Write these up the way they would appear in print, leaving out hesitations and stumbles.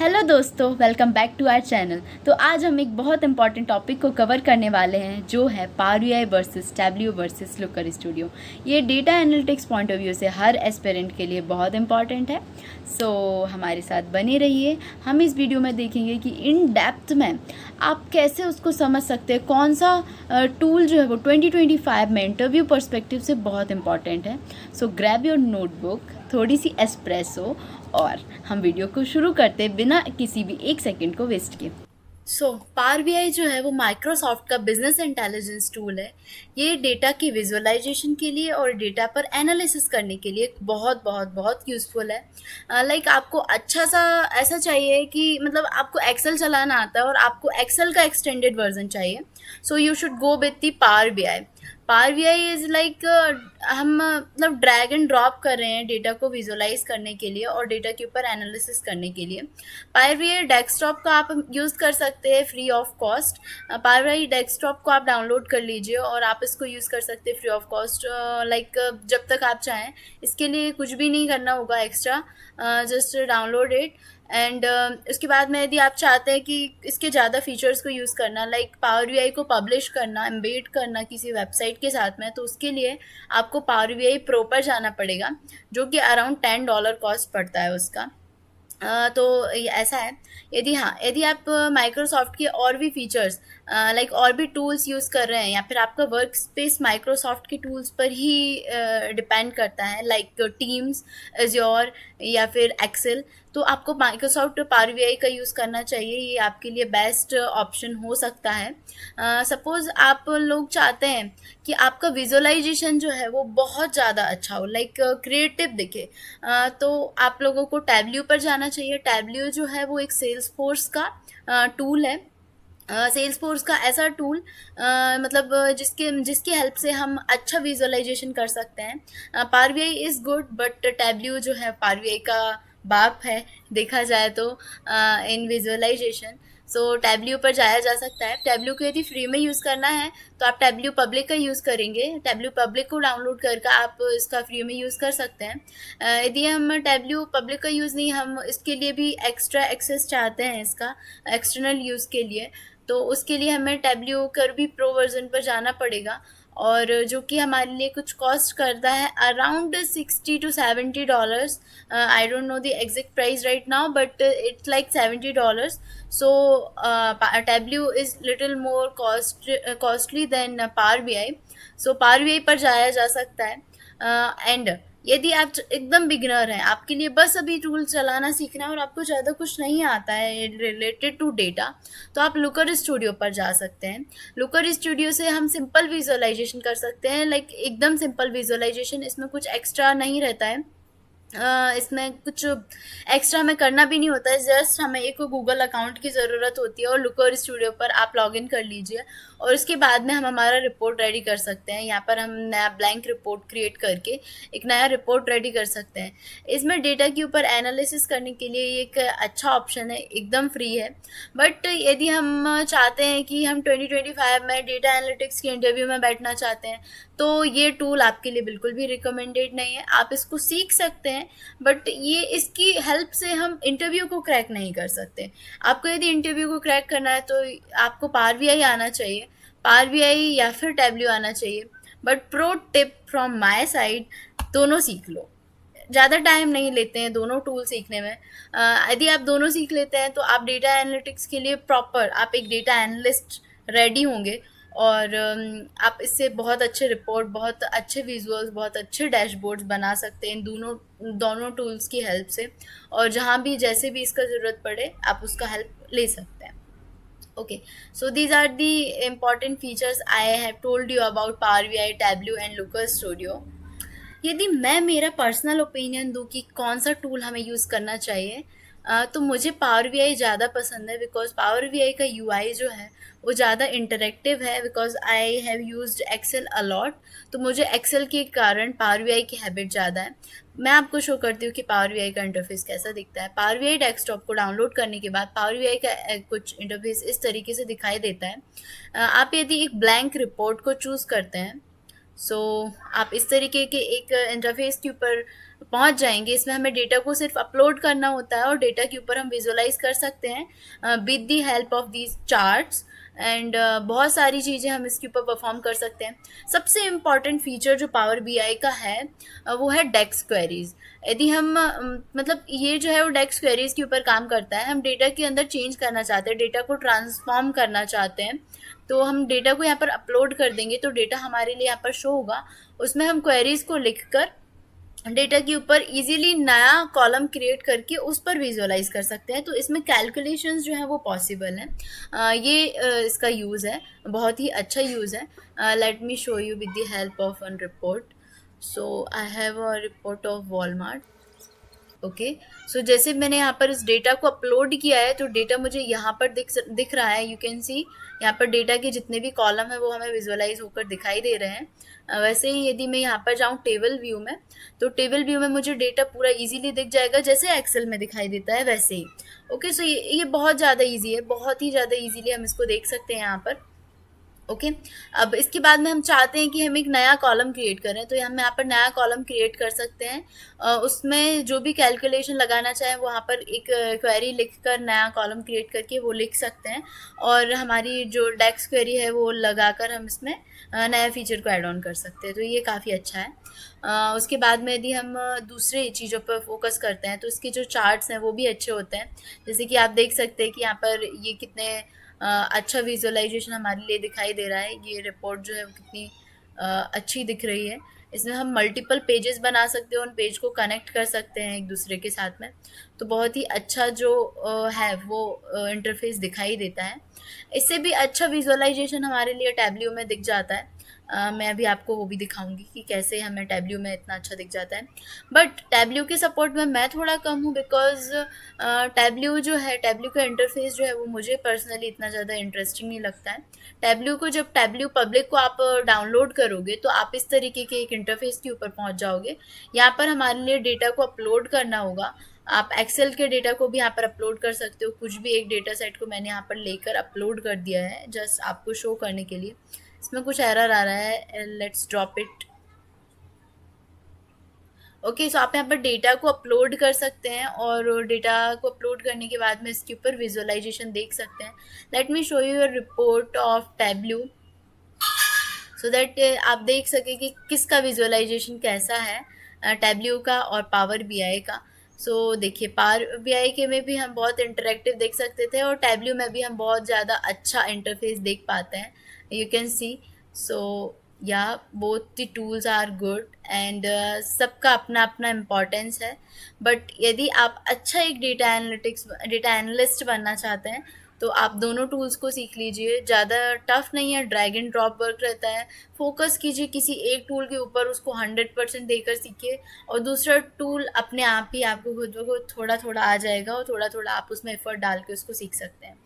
Hello दोस्तों, welcome back to our channel. तो आज हम एक बहुत इंपॉर्टेंट टॉपिक को कवर करने वाले हैं, जो है power BI versus Tableau versus Looker Studio. ये data analytics point of view से हर एस्पिरेंट के लिए बहुत इंपॉर्टेंट है। सो हमारे साथ बने रहिए। हम इस वीडियो में देखेंगे कि इन डेप्थ में आप कैसे उसको समझ सकते हैं, कौन सा टूल जो है वो 2025 में इंटरव्यू पर्सपेक्टिव से बहुत इंपॉर्टेंट है। सो ग्रैब योर नोटबुक, थोड़ी सी एस्प्रेसो, और हम वीडियो को शुरू करते बिना किसी भी एक सेकंड को वेस्ट किए। पावर बीआई जो है वो माइक्रोसॉफ्ट का बिजनेस इंटेलिजेंस टूल है। ये डेटा की विजुअलाइजेशन के लिए और डेटा पर एनालिसिस करने के लिए बहुत बहुत बहुत यूज़फुल है। लाइक आपको अच्छा सा ऐसा चाहिए कि मतलब आपको एक्सेल चलाना आता है और आपको एक्सेल का एक्सटेंडेड वर्जन चाहिए, so you should go with the power BI. Power BI is like हम मतलब ड्रैग एंड ड्रॉप कर रहे हैं डेटा को विजुअलाइज करने के लिए और डेटा के ऊपर एनालिसिस करने के लिए। पावर बीआई डेस्कटॉप का आप यूज़ कर सकते हैं free of cost. Power BI desktop को आप डाउनलोड कर लीजिए और आप इसको यूज़ कर सकते हैं फ्री ऑफ कॉस्ट, लाइक जब तक आप चाहें। इसके लिए कुछ भी नहीं करना होगा extra, just download it. And उसके बाद में यदि आप चाहते हैं कि इसके ज़्यादा फीचर्स को यूज़ करना, लाइक पावर बीआई को पब्लिश करना, एम्बेड करना किसी वेबसाइट के साथ में, तो उसके लिए आपको पावर बीआई प्रो पर जाना पड़ेगा, जो कि अराउंड $10 कॉस्ट पड़ता है उसका। तो ये ऐसा है। यदि आप माइक्रोसॉफ्ट के और भी फीचर्स लाइक और भी टूल्स यूज़ कर रहे हैं, या फिर आपका वर्क स्पेस माइक्रोसॉफ्ट के टूल्स पर ही डिपेंड करता है, लाइक टीम्स, एज़्योर या फिर एक्सेल, तो आपको माइक्रोसॉफ्ट पावर बीआई का यूज़ करना चाहिए। ये आपके लिए बेस्ट ऑप्शन हो सकता है। सपोज़ आप लोग चाहते हैं कि आपका विजुअलाइजेशन जो है वो बहुत ज़्यादा अच्छा हो, लाइक क्रिएटिव दिखे, तो आप लोगों को टैब्ल्यू पर जाना चाहिए। टैब्ल्यू जो है वो एक सेल्स फोर्स का टूल है। सेल्स फोर्स का ऐसा टूल, मतलब जिसके जिसकी हेल्प से हम अच्छा विजुअलाइजेशन कर सकते हैं। Power BI is good, but Tableau जो है पावर बीआई का बाप है देखा जाए तो इन विजुअलाइजेशन। सो टैब्ल्यू पर जाया जा सकता है। टैब्ल्यू को यदि फ्री में यूज़ करना है तो आप टैब्ल्यू पब्लिक का यूज़ करेंगे। टैब्ल्यू पब्लिक को डाउनलोड करके आप इसका फ्री में यूज़ कर सकते हैं। यदि हम टैब्ल्यू पब्लिक का यूज़ नहीं, हम इसके लिए भी एक्स्ट्रा एक्सेस चाहते हैं इसका एक्सटर्नल यूज़ के लिए, तो उसके लिए हमें टैब्ल्यू कर भी प्रो वर्जन पर जाना पड़ेगा, और जो कि हमारे लिए कुछ कॉस्ट करता है around $60 to $70। I don't know the exact price right now, but it's like $70। So Tableau is little more costly than power BI. So power BI पर जाया जा सकता है। एंड यदि आप एकदम बिगिनर हैं, आपके लिए बस अभी टूल चलाना सीखना है और आपको ज़्यादा कुछ नहीं आता है रिलेटेड टू डेटा, तो आप लुकर स्टूडियो पर जा सकते हैं। लुकर स्टूडियो से हम सिंपल विजुअलाइजेशन कर सकते हैं, लाइक एकदम सिंपल विजुअलाइजेशन, इसमें कुछ एक्स्ट्रा नहीं रहता है। इसमें कुछ एक्स्ट्रा हमें करना भी नहीं होता है, जस्ट हमें एक गूगल अकाउंट की ज़रूरत होती है और लुकर स्टूडियो पर आप लॉगिन कर लीजिए और उसके बाद में हम हमारा रिपोर्ट रेडी कर सकते हैं। यहाँ पर हम नया ब्लैंक रिपोर्ट क्रिएट करके एक नया रिपोर्ट रेडी कर सकते हैं। इसमें डेटा के ऊपर एनालिसिस करने के लिए ये एक अच्छा ऑप्शन है, एकदम फ्री है। बट यदि हम चाहते हैं कि हम 2025 में डेटा एनालिटिक्स के इंटरव्यू में बैठना चाहते हैं, तो ये टूल आपके लिए बिल्कुल भी रिकमेंडेड नहीं है। आप इसको सीख सकते हैं, बट ये इसकी हेल्प से हम इंटरव्यू को क्रैक नहीं कर सकते। आपको यदि इंटरव्यू को क्रैक करना है तो आपको पावर बीआई आना चाहिए, पावर बीआई या फिर टैब्ल्यू आना चाहिए। But pro tip from my side, दोनों सीख लो। ज़्यादा टाइम नहीं लेते हैं दोनों टूल सीखने में। यदि आप दोनों सीख लेते हैं तो आप डेटा एनालिटिक्स के लिए प्रॉपर आप एक डेटा एनालिस्ट रेडी होंगे, और आप इससे बहुत अच्छे रिपोर्ट, बहुत अच्छे विजुअल्स, बहुत अच्छे डैशबोर्ड्स बना सकते हैं इन दोनों दोनों टूल्स की हेल्प से। और जहाँ भी जैसे भी इसका ज़रूरत पड़े आप उसका हेल्प ले सकते हैं। Okay, so these are the important features I have told you about Power BI, Tableau and Looker Studio. यदि मैं मेरा पर्सनल ओपिनियन दूँ कि कौन सा टूल हमें यूज़ करना चाहिए, तो मुझे पावर बीआई ज़्यादा पसंद है, बिकॉज पावर बीआई का यूआई जो है वो ज़्यादा इंटरेक्टिव है। Because I have used Excel a lot, तो मुझे एक्सेल के कारण पावर बीआई की हैबिट ज़्यादा है। मैं आपको शो करती हूँ कि पावर बीआई का इंटरफेस कैसा दिखता है। पावर बीआई डेस्कटॉप को डाउनलोड करने के बाद पावर बीआई का कुछ इंटरफेस इस तरीके से दिखाई देता है। आप यदि एक ब्लैंक रिपोर्ट को चूज़ करते हैं, सो आप इस तरीके के एक इंटरफेस के ऊपर पहुंच जाएंगे। इसमें हमें डेटा को सिर्फ अपलोड करना होता है और डेटा के ऊपर हम विजुअलाइज कर सकते हैं with the help of these charts and बहुत सारी चीज़ें हम इसके ऊपर परफॉर्म कर सकते हैं। सबसे इम्पॉर्टेंट फीचर जो पावर बीआई का है वो है डेक्स क्वेरीज। यदि हम मतलब ये जो है वो डेक्स क्वेरीज के ऊपर काम करता है। हम डेटा के अंदर चेंज करना चाहते हैं, डेटा को ट्रांसफॉर्म करना चाहते हैं, तो हम डेटा को यहाँ पर अपलोड कर देंगे तो डेटा हमारे लिए यहाँ पर शो होगा। उसमें हम क्वेरीज को लिखकर डेटा के ऊपर इजीली नया कॉलम क्रिएट करके उस पर विजुअलाइज कर सकते हैं। तो इसमें कैलकुलेशंस जो हैं वो पॉसिबल हैं। ये इसका यूज़ है, बहुत ही अच्छा यूज़ है। Let me show you with the help of one report. So I have a report of Walmart. Okay, so जैसे मैंने यहाँ पर इस डेटा को अपलोड किया है तो डेटा मुझे यहाँ पर दिख रहा है। यू कैन सी यहाँ पर डेटा के जितने भी कॉलम है वो हमें विजुअलाइज होकर दिखाई दे रहे हैं। वैसे ही यदि मैं यहाँ पर जाऊँ टेबल व्यू में, तो टेबल व्यू में मुझे डेटा पूरा इजीली दिख जाएगा, जैसे एक्सेल में दिखाई देता है वैसे ही। ओके, सो ये बहुत ज़्यादा ईजी है, बहुत ही ज़्यादा ईजीली हम इसको देख सकते हैं यहाँ पर। ओके, अब इसके बाद में हम चाहते हैं कि हम एक नया कॉलम क्रिएट करें, तो हम यहाँ पर नया कॉलम क्रिएट कर सकते हैं। उसमें जो भी कैलकुलेशन लगाना चाहें वो वहाँ पर एक क्वेरी लिखकर नया कॉलम क्रिएट करके वो लिख सकते हैं और हमारी जो डेक्स क्वेरी है वो लगाकर हम इसमें नया फीचर को ऐड ऑन कर सकते हैं। तो ये काफ़ी अच्छा है। उसके बाद में यदि हम दूसरे चीज़ों पर फोकस करते हैं तो इसके जो चार्ट्स हैं वो भी अच्छे होते हैं। जैसे कि आप देख सकते हैं कि यहाँ पर ये कितने अच्छा विजुअलाइजेशन हमारे लिए दिखाई दे रहा है। ये रिपोर्ट जो है वो कितनी अच्छी दिख रही है। इसमें हम मल्टीपल पेजेस बना सकते हैं, उन पेज को कनेक्ट कर सकते हैं एक दूसरे के साथ में। तो बहुत ही अच्छा जो है वो इंटरफेस दिखाई देता है। इससे भी अच्छा विजुअलाइजेशन हमारे लिए टैब्ल्यू में दिख जाता है। मैं अभी आपको वो भी दिखाऊंगी कि कैसे हमें टैब्ल्यू में इतना अच्छा दिख जाता है। बट टैब्ल्यू के सपोर्ट में मैं थोड़ा कम हूँ, बिकॉज टैब्ल्यू जो है, टैब्ल्यू का इंटरफेस जो है वो मुझे पर्सनली इतना ज़्यादा इंटरेस्टिंग नहीं लगता है। टैब्ल्यू को जब टैब्ल्यू पब्लिक को आप डाउनलोड करोगे तो आप इस तरीके के एक इंटरफेस के ऊपर पहुँच जाओगे। यहाँ पर हमारे लिए डेटा को अपलोड करना होगा। आप एक्सेल के डेटा को भी यहाँ पर अपलोड कर सकते हो। कुछ भी एक डेटा सेट को मैंने यहाँ पर लेकर अपलोड कर दिया है जस्ट आपको शो करने के लिए। इसमें कुछ एरर आ रहा है, लेट्स ड्रॉप इट। ओके, सो आप यहाँ पर डेटा को अपलोड कर सकते हैं और डेटा को अपलोड करने के बाद में इसके ऊपर विजुअलाइजेशन देख सकते हैं। Late me show you a report of Tableau so that आप देख सकें कि किसका विजुअलाइजेशन कैसा है, टैब्ल्यू का और पावर बीआई का। सो देखिए, पावर बीआई के में भी हम बहुत इंटरेक्टिव देख सकते थे और टैब्ल्यू में भी हम बहुत ज़्यादा अच्छा इंटरफेस देख पाते हैं। You can see. सो या both the tools are good and सबका अपना अपना इम्पोर्टेंस है। बट यदि आप अच्छा एक डेटा एनालिस्ट बनना चाहते हैं तो आप दोनों टूल्स को सीख लीजिए। ज़्यादा टफ नहीं है, ड्रैग एंड ड्रॉप वर्क रहता है। फोकस कीजिए किसी एक टूल के ऊपर, उसको 100% देकर सीखिए और दूसरा टूल अपने आप ही आपको खुद ब खुद थोड़ा थोड़ा आ जाएगा और थोड़ा थोड़ा आप उसमें एफर्ट डाल के उसको सीख सकते हैं।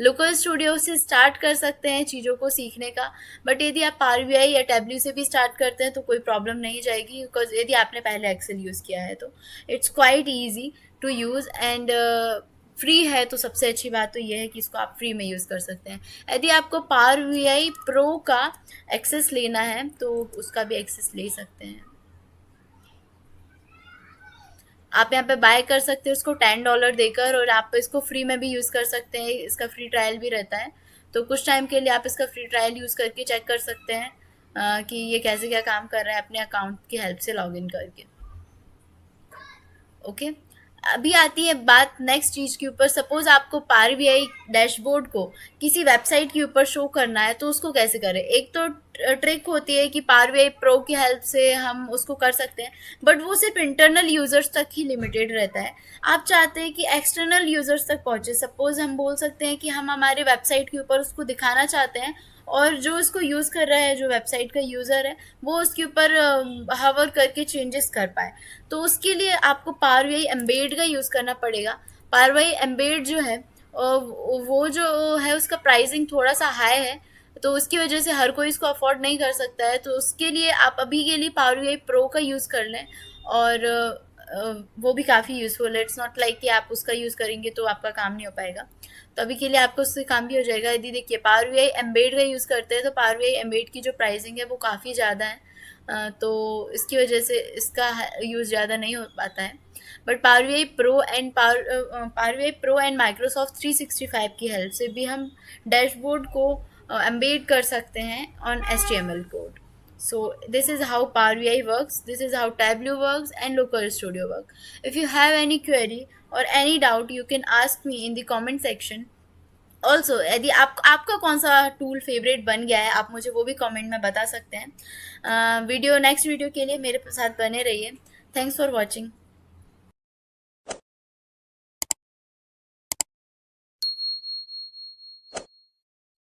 लोकल स्टूडियो से स्टार्ट कर सकते हैं चीज़ों को सीखने का। बट यदि आप पावर बीआई या टैब्ल्यू से भी स्टार्ट करते हैं तो कोई प्रॉब्लम नहीं जाएगी, बिकॉज यदि आपने पहले एक्सेल यूज़ किया है तो it's quite easy to use and free है। तो सबसे अच्छी बात तो यह है कि इसको आप फ्री में यूज़ कर सकते हैं। यदि आपको पावर बीआई प्रो का एक्सेस लेना है तो उसका भी एक्सेस ले सकते हैं। आप यहाँ पे बाय कर सकते हैं उसको $10 देकर और आप इसको फ्री में भी यूज़ कर सकते हैं। इसका फ्री ट्रायल भी रहता है, तो कुछ टाइम के लिए आप इसका फ्री ट्रायल यूज़ करके चेक कर सकते हैं कि ये कैसे क्या काम कर रहा है अपने अकाउंट की हेल्प से लॉगिन करके। ओके, अभी आती है बात नेक्स्ट चीज़ के ऊपर। सपोज आपको पावर बीआई डैशबोर्ड को किसी वेबसाइट के ऊपर शो करना है तो उसको कैसे करें। एक तो ट्रिक होती है कि पावर बीआई प्रो की हेल्प से हम उसको कर सकते हैं, बट वो सिर्फ इंटरनल यूजर्स तक ही लिमिटेड रहता है। आप चाहते हैं कि एक्सटर्नल यूजर्स तक पहुंचे। सपोज हम बोल सकते हैं कि हम हमारे वेबसाइट के ऊपर उसको दिखाना चाहते हैं और जो उसको यूज़ कर रहा है, जो वेबसाइट का यूज़र है, वो उसके ऊपर हवर करके चेंजेस कर पाए। तो उसके लिए आपको पावर बीआई एम्बेड का यूज़ करना पड़ेगा। पावर बीआई एम्बेड जो है वो जो है उसका प्राइसिंग थोड़ा सा हाई है, तो उसकी वजह से हर कोई इसको अफोर्ड नहीं कर सकता है। तो उसके लिए आप अभी के लिए पावर बीआई प्रो का यूज़ कर लें और वो भी काफ़ी यूज़फुल है। इट्स नॉट लाइक कि आप उसका यूज़ करेंगे तो आपका काम नहीं हो पाएगा। तो अभी के लिए आपको उससे काम भी हो जाएगा। यदि देखिए पावर बीआई एम्बेड का यूज़ करते हैं तो पावर बीआई एम्बेड की जो प्राइसिंग है वो काफ़ी ज़्यादा है। तो इसकी वजह से इसका यूज़ ज़्यादा नहीं हो पाता है। But power BI pro and Microsoft 365 की हेल्प से भी हम डैशबोर्ड को एम्बेड कर सकते हैं on HTML code. So this is how Power BI works, this is how Tableau works and Local Studio work. If you have any query or any doubt, you can ask me in the comment section. Also यदि आपका कौन सा tool favourite बन गया है, आप मुझे वो भी कमेंट में बता सकते हैं. नेक्स्ट वीडियो के लिए मेरे साथ बने रहिए. Thanks for watching.